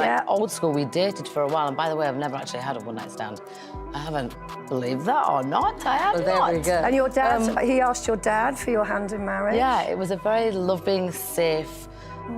Yeah. Old school, we dated for a while, and by the way, I've never actually had a one-night stand. I haven't. Believe that or not, I have Well, not. there we go. And your dad, he asked your dad for your hand in marriage? Yeah, it was a very loving, safe,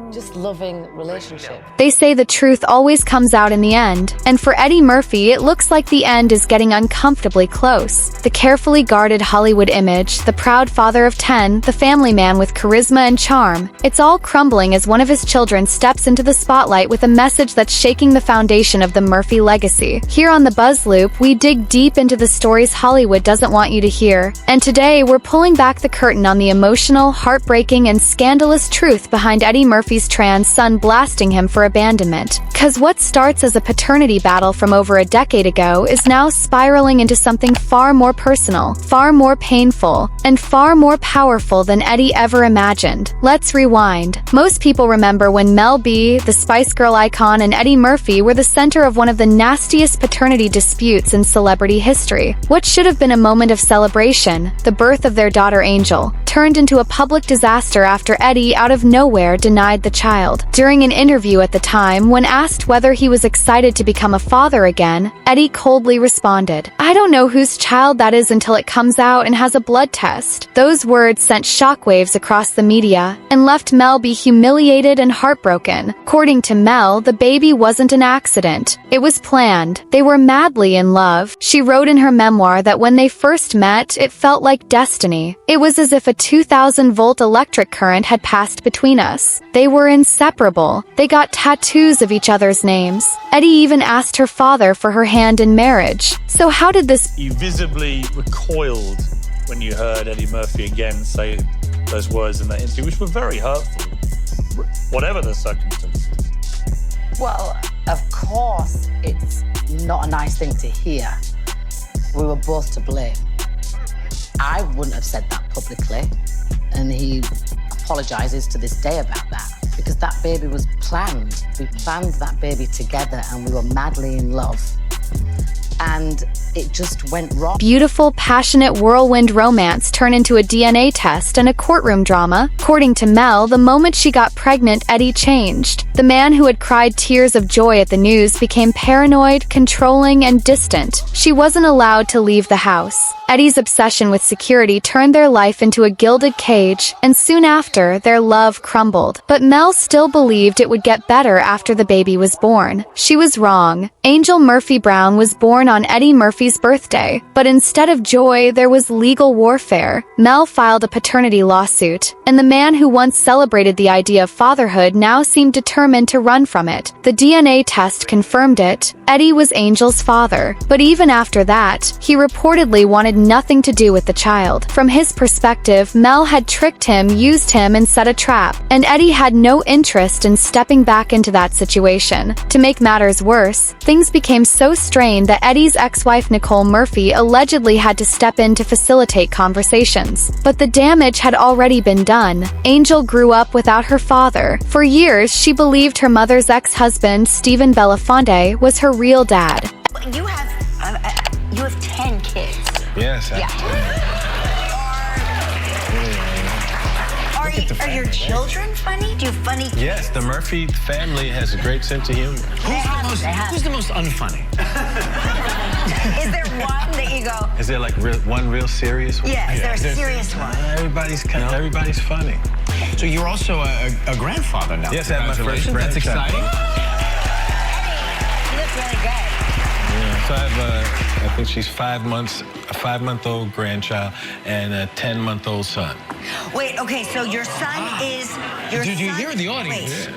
just loving relationship. They say the truth always comes out in the end, and for Eddie Murphy, it looks like the end is getting uncomfortably close. The carefully guarded Hollywood image, the proud father of 10, the family man with charisma and charm, it's all crumbling as one of his children steps into the spotlight with a message that's shaking the foundation of the Murphy legacy. Here on the Buzz Loop, we dig deep into the stories Hollywood doesn't want you to hear, and today we're pulling back the curtain on the emotional, heartbreaking, and scandalous truth behind Eddie Murphy's trans son blasting him for abandonment. Cause what starts as a paternity battle from over a decade ago is now spiraling into something far more personal, far more painful, and far more powerful than Eddie ever imagined. Let's rewind. Most people remember when Mel B, the Spice Girl icon, and Eddie Murphy were the center of one of the nastiest paternity disputes in celebrity history. What should have been a moment of celebration, the birth of their daughter Angel, turned into a public disaster after Eddie, out of nowhere, denied the child. During an interview at the time, when asked whether he was excited to become a father again, Eddie coldly responded, "I don't know whose child that is until it comes out and has a blood test." Those words sent shockwaves across the media and left Mel B humiliated and heartbroken. According to Mel, the baby wasn't an accident. It was planned. They were madly in love. She wrote in her memoir that when they first met, it felt like destiny. It was as if a 2,000-volt electric current had passed between us. They were inseparable. They got tattoos of each other's names. Eddie even asked her father for her hand in marriage. So how did this— You visibly recoiled when you heard Eddie Murphy again say those words in that interview, which were very hurtful, whatever the circumstances. Well, of course, it's not a nice thing to hear. We were both to blame. I wouldn't have said that publicly, and he apologizes to this day about that, because that baby was planned. We planned that baby together, and we were madly in love. And it just went wrong. Beautiful, passionate whirlwind romance turn into a DNA test and a courtroom drama. According to Mel, the moment she got pregnant, Eddie changed. The man who had cried tears of joy at the news became paranoid, controlling, and distant. She wasn't allowed to leave the house. Eddie's obsession with security turned their life into a gilded cage, and soon after, their love crumbled. But Mel still believed it would get better after the baby was born. She was wrong. Angel Murphy Brown was born on Eddie Murphy's birthday, but instead of joy, there was legal warfare. Mel filed a paternity lawsuit, and the man who once celebrated the idea of fatherhood now seemed determined to run from it. The DNA test confirmed it. Eddie was Angel's father, but even after that, he reportedly wanted nothing to do with the child. From his perspective, Mel had tricked him, used him, and set a trap, and Eddie had no interest in stepping back into that situation. To make matters worse, things became so strained that Eddie's ex-wife Nicole Murphy allegedly had to step in to facilitate conversations. But the damage had already been done. Angel grew up without her father. For years, she believed her mother's ex-husband, Stephen Belafonte, was her real dad. You have 10 kids. Yes. Are your children funny? Do you have funny kids? Yes, the Murphy family has a great sense of humor. Who's the most unfunny? Is there one that you go? Is there like one real serious one? Yeah, is there a serious one? Everybody's funny. So you're also a grandfather now. Yes, I have my first That's grandchild. exciting. You look really good. Yeah, so I have I think she's 5 months, a 5-month-old grandchild and a 10-month-old son. Wait, okay, so your son is your Did son. you hear the audience?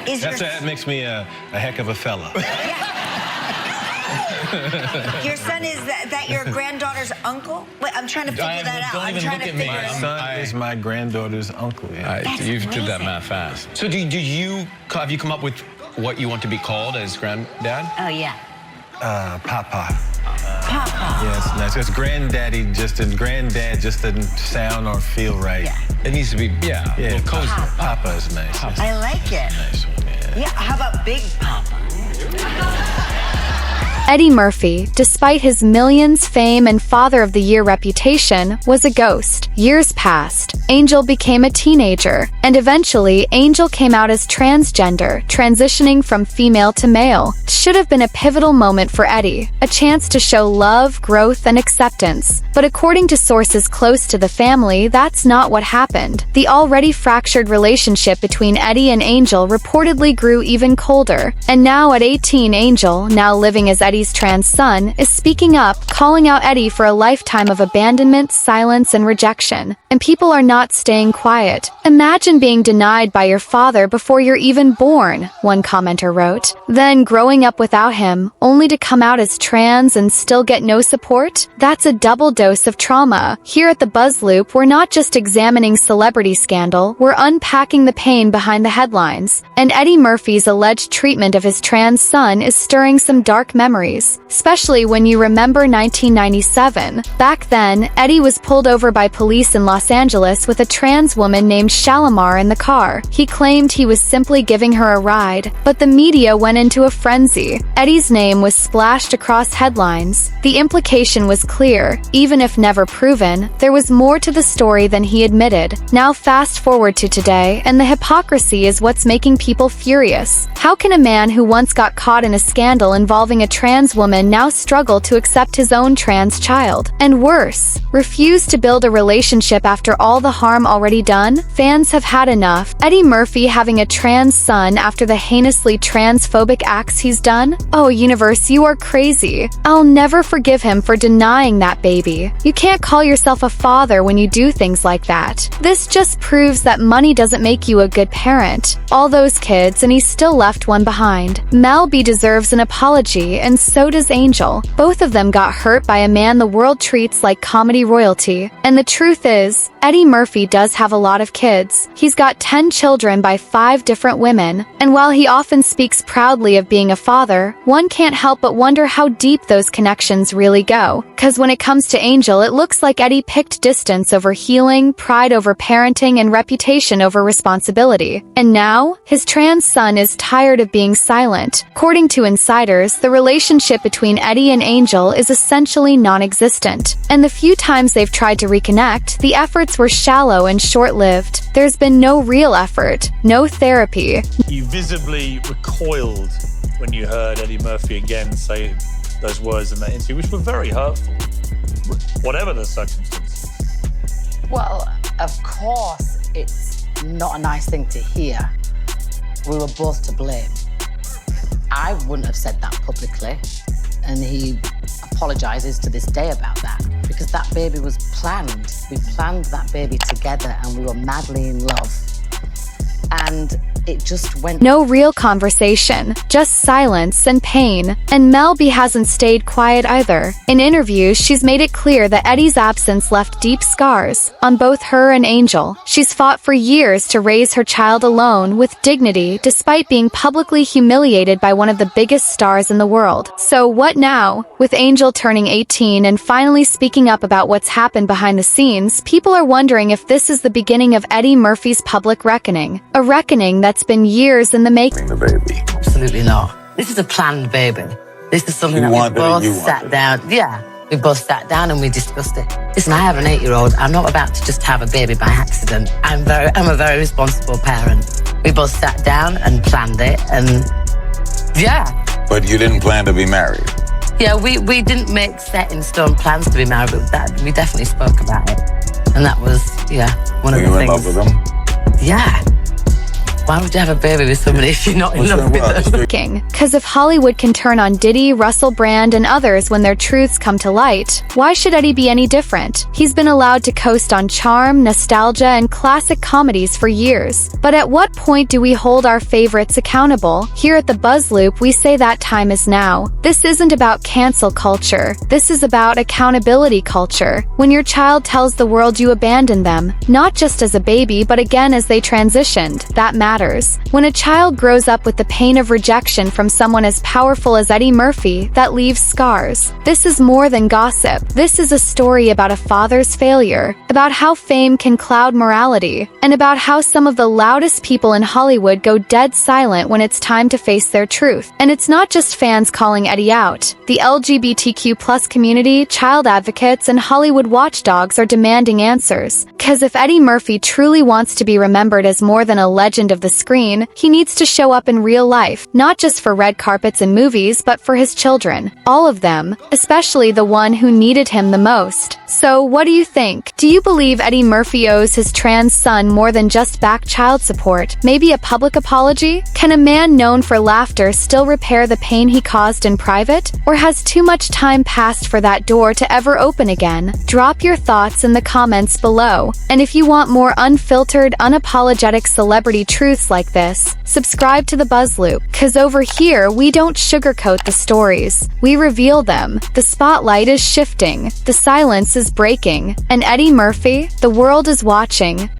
Wait, That makes me a heck of a fella. Your son is that your granddaughter's uncle? Wait, I'm trying to figure that out. I'm trying to figure My it out. son is my granddaughter's uncle. Yeah. You did that math fast. So have you come up with what you want to be called as granddad? Oh, yeah. Papa. Papa. Yeah, it's nice. Because granddad just doesn't sound or feel right. Yeah. It needs to be, Yeah, cozy. Papa is nice. I like it. Nice one, yeah. Yeah, how about Big Papa? Eddie Murphy, despite his millions, fame, and Father of the Year reputation, was a ghost. Years passed. Angel became a teenager, and eventually Angel came out as transgender, transitioning from female to male. Should have been a pivotal moment for Eddie, a chance to show love, growth, and acceptance. But according to sources close to the family, that's not what happened. The already fractured relationship between Eddie and Angel reportedly grew even colder. And now at 18, Angel, now living as Eddie's trans son, is speaking up, calling out Eddie for a lifetime of abandonment, silence, and rejection. And people are not staying quiet. Imagine being denied by your father before you're even born, one commenter wrote. Then growing up without him, only to come out as trans and still get no support? That's a double dose of trauma. Here at the Buzz Loop, we're not just examining celebrity scandal, we're unpacking the pain behind the headlines. And Eddie Murphy's alleged treatment of his trans son is stirring some dark memories, especially when you remember 1997. Back then, Eddie was pulled over by police in Los Angeles with a trans woman named Shalimar in the car. He claimed he was simply giving her a ride, but the media went into a frenzy. Eddie's name was splashed across headlines. The implication was clear. Even if never proven, there was more to the story than he admitted. Now fast forward to today, and the hypocrisy is what's making people furious. How can a man who once got caught in a scandal involving a trans woman now struggle to accept his own trans child? And worse, refuse to build a relationship after all the harm already done? Fans have had enough. Eddie Murphy having a trans son after the heinously transphobic acts he's done? Oh, universe, you are crazy. I'll never forgive him for denying that baby. You can't call yourself a father when you do things like that. This just proves that money doesn't make you a good parent. All those kids, and he still left one behind. Mel B deserves an apology, and so does Angel. Both of them got hurt by a man the world treats like comedy royalty. And the truth is, Eddie Murphy does have a lot of kids. He's got 10 children by 5 different women. And while he often speaks proudly of being a father, one can't help but wonder how deep those connections really go. Cause when it comes to Angel, it looks like Eddie picked distance over healing, pride over parenting, and reputation over responsibility. And now, his trans son is tired of being silent. According to insiders, the relationship between Eddie and Angel is essentially non-existent. And the few times they've tried to reconnect, the efforts were shallow and short-lived. There's been no real effort, no therapy. You visibly recoiled when you heard Eddie Murphy again say those words in that interview, which were very hurtful, whatever the circumstances. Well, of course, it's not a nice thing to hear. We were both to blame. I wouldn't have said that publicly, and he apologizes to this day about that, because that baby was planned. We planned that baby together, and we were madly in love. And it just went... No real conversation, just silence and pain. And Mel B hasn't stayed quiet either. In interviews, she's made it clear that Eddie's absence left deep scars on both her and Angel. She's fought for years to raise her child alone with dignity, despite being publicly humiliated by one of the biggest stars in the world. So what now? With Angel turning 18 and finally speaking up about what's happened behind the scenes, people are wondering if this is the beginning of Eddie Murphy's public reckoning. A reckoning that's been years in the making. The baby. Absolutely not. This is a planned baby. This is something that we both sat down. Yeah, we both sat down and we discussed it. Listen, I have an 8-year-old. I'm not about to just have a baby by accident. I'm a very responsible parent. We both sat down and planned it, and yeah. But you didn't plan to be married? Yeah, we didn't make set in stone plans to be married, but that we definitely spoke about it. And that was, yeah, one of the things. Were you in love with him? Yeah. Why would you have a baby with somebody if you're not in love with them? Because if Hollywood can turn on Diddy, Russell Brand, and others when their truths come to light, why should Eddie be any different? He's been allowed to coast on charm, nostalgia, and classic comedies for years. But at what point do we hold our favorites accountable? Here at the Buzz Loop, we say that time is now. This isn't about cancel culture. This is about accountability culture. When your child tells the world you abandoned them, not just as a baby, but again as they transitioned, that matters. matters. When a child grows up with the pain of rejection from someone as powerful as Eddie Murphy, that leaves scars. This is more than gossip. This is a story about a father's failure, about how fame can cloud morality, and about how some of the loudest people in Hollywood go dead silent when it's time to face their truth. And it's not just fans calling Eddie out. The LGBTQ+ community, child advocates, and Hollywood watchdogs are demanding answers. Because if Eddie Murphy truly wants to be remembered as more than a legend of the screen, he needs to show up in real life, not just for red carpets and movies, but for his children. All of them, especially the one who needed him the most. So, what do you think? Do you believe Eddie Murphy owes his trans son more than just back child support? Maybe a public apology? Can a man known for laughter still repair the pain he caused in private? Or has too much time passed for that door to ever open again? Drop your thoughts in the comments below. And if you want more unfiltered, unapologetic celebrity truths like this, subscribe to the Buzz Loop, cause over here we don't sugarcoat the stories. We reveal them. The spotlight is shifting, the silence is breaking, and Eddie Murphy, the world is watching.